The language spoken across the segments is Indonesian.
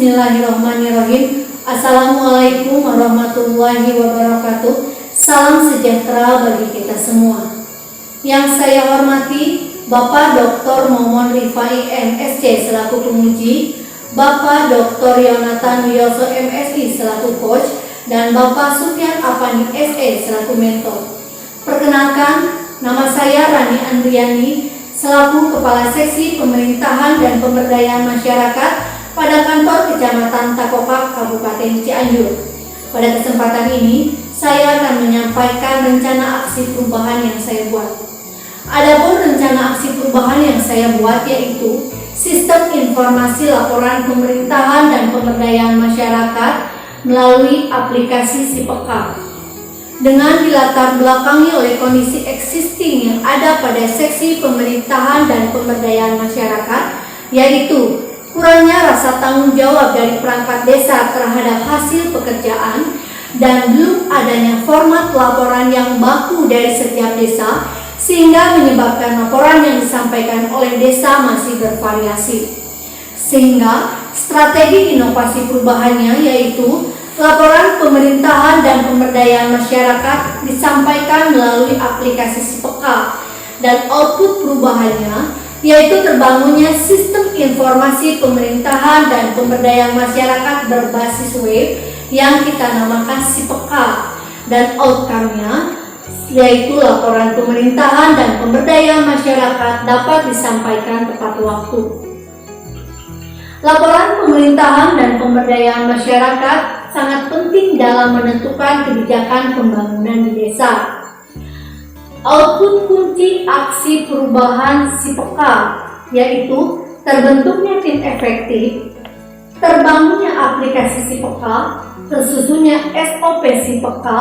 Bismillahirrahmanirrahim. Assalamualaikum warahmatullahi wabarakatuh. Salam sejahtera bagi kita semua. Yang saya hormati Bapak Dr. Momon Rifai MSc selaku penguji, Bapak Dr. Yonatan Wiyoso MSI selaku coach, dan Bapak Sufyan Afandi SE selaku mentor. Perkenalkan, nama saya Rani Andriani selaku Kepala Seksi Pemerintahan dan Pemberdayaan Masyarakat pada kantor Kecamatan Takokak, Kabupaten Cianjur. Pada kesempatan ini, saya akan menyampaikan rencana aksi perubahan yang saya buat. Adapun rencana aksi perubahan yang saya buat yaitu Sistem Informasi Laporan Pemerintahan dan Pemberdayaan Masyarakat melalui aplikasi Sipeka. Dengan dilatar belakangi oleh kondisi existing yang ada pada Seksi Pemerintahan dan Pemberdayaan Masyarakat, yaitu kurangnya rasa tanggung jawab dari perangkat desa terhadap hasil pekerjaan dan belum adanya format laporan yang baku dari setiap desa, sehingga menyebabkan laporan yang disampaikan oleh desa masih bervariasi. Sehingga strategi inovasi perubahannya yaitu laporan pemerintahan dan pemberdayaan masyarakat disampaikan melalui aplikasi Sipeka, dan output perubahannya yaitu terbangunnya sistem informasi pemerintahan dan pemberdayaan masyarakat berbasis web yang kita namakan Sipeka, dan outcome-nya yaitu laporan pemerintahan dan pemberdayaan masyarakat dapat disampaikan tepat waktu. Laporan pemerintahan dan pemberdayaan masyarakat sangat penting dalam menentukan kebijakan pembangunan di desa. Output kunci aksi perubahan Sipeka yaitu terbentuknya tim efektif, terbangunnya aplikasi Sipeka, tersusunnya SOP Sipeka,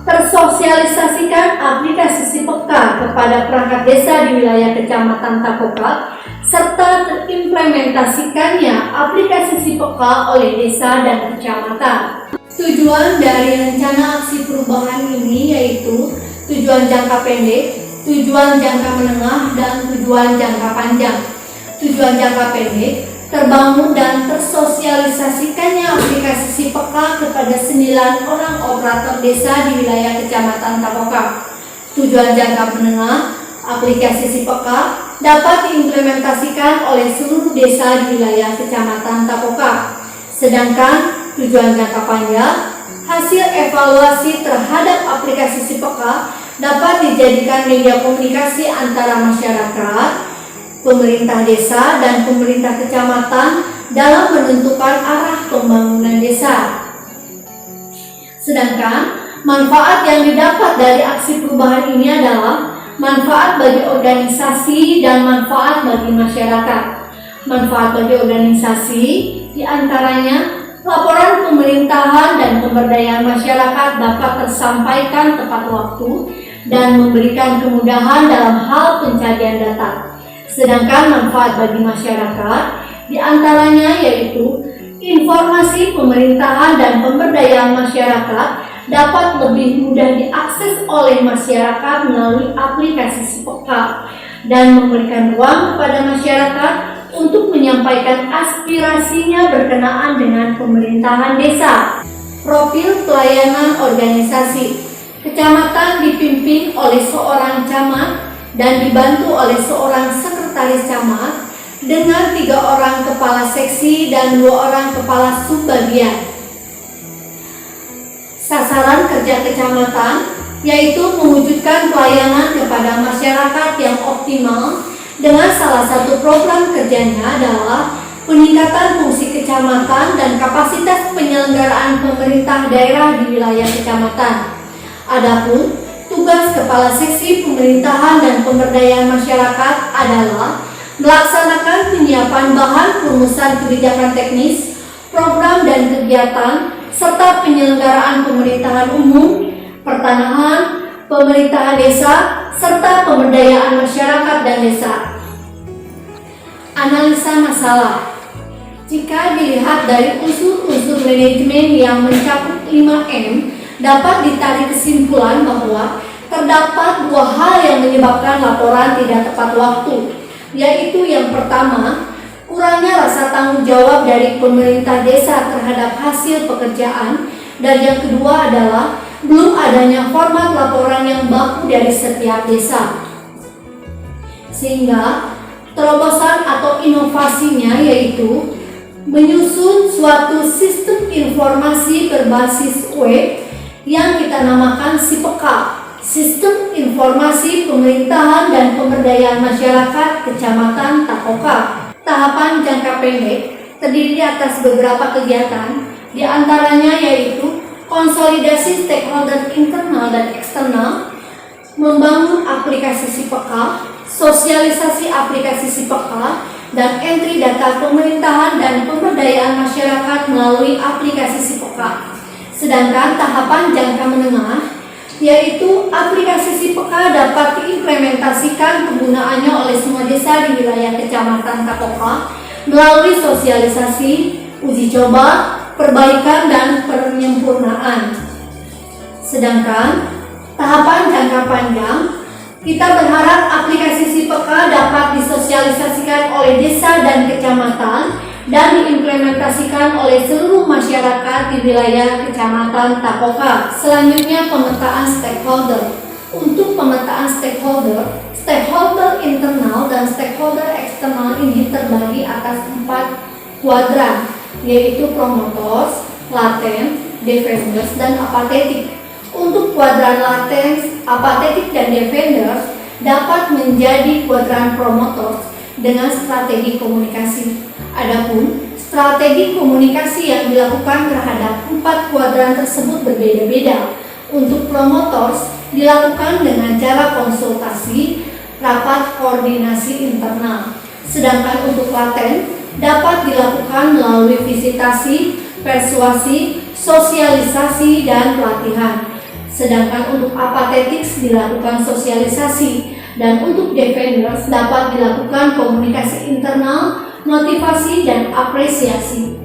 tersosialisasikan aplikasi Sipeka kepada perangkat desa di wilayah Kecamatan Takokak, serta terimplementasikannya aplikasi Sipeka oleh desa dan kecamatan. Tujuan dari rencana aksi perubahan ini yaitu tujuan jangka pendek, tujuan jangka menengah, dan tujuan jangka panjang. Tujuan jangka pendek, terbangun dan tersosialisasikannya aplikasi Sipeka kepada 9 orang operator desa di wilayah Kecamatan Takokak. Tujuan jangka menengah, aplikasi Sipeka dapat diimplementasikan oleh seluruh desa di wilayah Kecamatan Takokak. Sedangkan tujuan jangka panjang, hasil evaluasi terhadap aplikasi Sipeka dapat dijadikan media komunikasi antara masyarakat, pemerintah desa, dan pemerintah kecamatan dalam menentukan arah pembangunan desa. Sedangkan manfaat yang didapat dari aksi perubahan ini adalah manfaat bagi organisasi dan manfaat bagi masyarakat. Manfaat bagi organisasi diantaranya laporan pemerintahan dan pemberdayaan masyarakat dapat tersampaikan tepat waktu dan memberikan kemudahan dalam hal pencarian data. Sedangkan manfaat bagi masyarakat diantaranya yaitu informasi pemerintahan dan pemberdayaan masyarakat dapat lebih mudah diakses oleh masyarakat melalui aplikasi Sipeka dan memberikan ruang kepada masyarakat untuk menyampaikan aspirasinya berkenaan dengan pemerintahan desa. Profil pelayanan organisasi. Kecamatan dipimpin oleh seorang camat dan dibantu oleh seorang sekretaris camat dengan 3 orang kepala seksi dan 2 orang kepala subbagian. Sasaran kerja kecamatan yaitu mewujudkan pelayanan kepada masyarakat yang optimal, dengan salah satu program kerjanya adalah peningkatan fungsi kecamatan dan kapasitas penyelenggaraan pemerintah daerah di wilayah kecamatan. Adapun tugas Kepala Seksi Pemerintahan dan Pemberdayaan Masyarakat adalah melaksanakan penyiapan bahan perumusan kebijakan teknis, program dan kegiatan, serta penyelenggaraan pemerintahan umum, pertanahan, pemerintahan desa, serta pemberdayaan masyarakat dan desa. Analisa masalah. Jika dilihat dari unsur-unsur manajemen yang mencakup 5M, dapat ditarik kesimpulan bahwa terdapat 2 hal yang menyebabkan laporan tidak tepat waktu, yaitu yang pertama, kurangnya rasa tanggung jawab dari pemerintah desa terhadap hasil pekerjaan, dan yang kedua adalah belum adanya format laporan yang baku dari setiap desa. Sehingga terobosan atau inovasinya yaitu menyusun suatu sistem informasi berbasis web yang kita namakan SIPEKA, Sistem Informasi Pemerintahan dan Pemberdayaan Masyarakat Kecamatan Takoka. Tahapan jangka pendek terdiri atas beberapa kegiatan, di antaranya yaitu konsolidasi stakeholder internal dan eksternal, membangun aplikasi SIPEKA, sosialisasi aplikasi SIPEKA, dan entry data pemerintahan dan pemberdayaan masyarakat melalui aplikasi SIPEKA. Sedangkan tahapan jangka menengah yaitu aplikasi SIPEKA dapat diimplementasikan penggunaannya oleh semua desa di wilayah Kecamatan Takoka melalui sosialisasi, uji coba, perbaikan, dan penyempurnaan. Sedangkan tahapan jangka panjang, kita berharap aplikasi SIPEKA dapat disosialisasikan oleh desa dan kecamatan dan diimplementasikan oleh seluruh masyarakat di wilayah Kecamatan Takoka. Selanjutnya, pemetaan stakeholder. Untuk pemetaan stakeholder, stakeholder internal dan stakeholder eksternal ini terbagi atas 4 kuadran, yaitu promoters, laten, defenders, dan apathetic. Untuk kuadran laten, apathetic, dan defenders dapat menjadi kuadran promoters dengan strategi komunikasi. Adapun strategi komunikasi yang dilakukan terhadap 4 kuadran tersebut berbeda-beda. Untuk promoters dilakukan dengan cara konsultasi, rapat koordinasi internal. Sedangkan untuk laten dapat dilakukan melalui visitasi, persuasi, sosialisasi, dan pelatihan. Sedangkan untuk apatetics dilakukan sosialisasi, dan untuk defenders dapat dilakukan komunikasi internal, motivasi, dan apresiasi.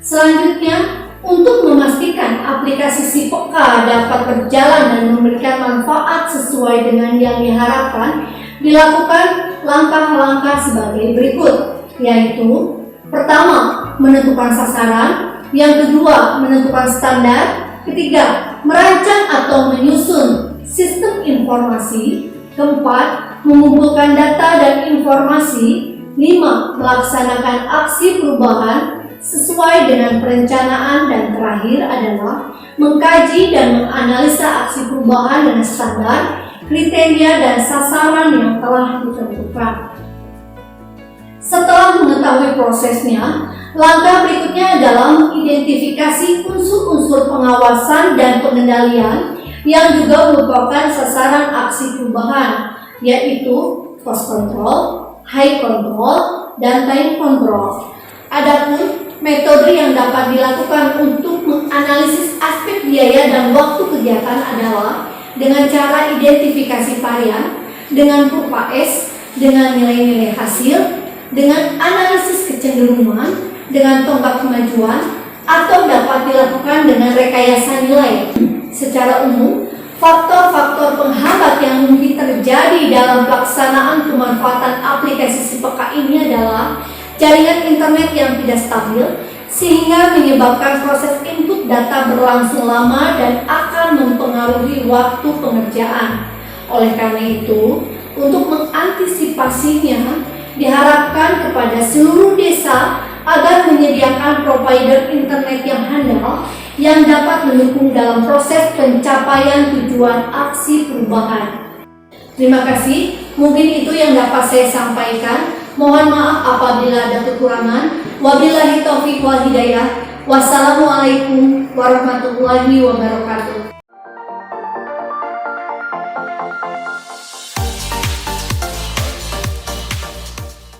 Selanjutnya, untuk memastikan aplikasi SIPEKA dapat berjalan dan memberikan manfaat sesuai dengan yang diharapkan, dilakukan langkah-langkah sebagai berikut, yaitu pertama, menentukan sasaran, yang kedua, menentukan standar, ketiga, merancang atau menyusun sistem informasi, keempat, mengumpulkan data dan informasi, 5. Melaksanakan aksi perubahan sesuai dengan perencanaan, dan terakhir adalah mengkaji dan menganalisa aksi perubahan dengan standar, kriteria, dan sasaran yang telah ditentukan. Setelah mengetahui prosesnya, langkah berikutnya adalah mengidentifikasi unsur-unsur pengawasan dan pengendalian yang juga merupakan sasaran aksi perubahan, yaitu cost control, high control, dan time control. Adapun metode yang dapat dilakukan untuk menganalisis aspek biaya dan waktu kegiatan adalah dengan cara identifikasi varian, dengan kurva S, dengan nilai-nilai hasil, dengan analisis kecenderungan, dengan tonggak kemajuan, atau dapat dilakukan dengan rekayasa nilai. Secara umum, faktor-faktor penghambat yang mungkin terjadi dalam pelaksanaan pemanfaatan aplikasi SIPEKA ini adalah jaringan internet yang tidak stabil, sehingga menyebabkan proses input data berlangsung lama dan akan mempengaruhi waktu pengerjaan. Oleh karena itu, untuk mengantisipasinya, diharapkan kepada seluruh desa agar menyediakan provider internet yang handal yang dapat mendukung dalam proses pencapaian tujuan aksi perubahan. Terima kasih, mungkin itu yang dapat saya sampaikan. Mohon maaf apabila ada kekurangan. Wabillahi taufiq wal hidayah. Wassalamualaikum warahmatullahi wabarakatuh.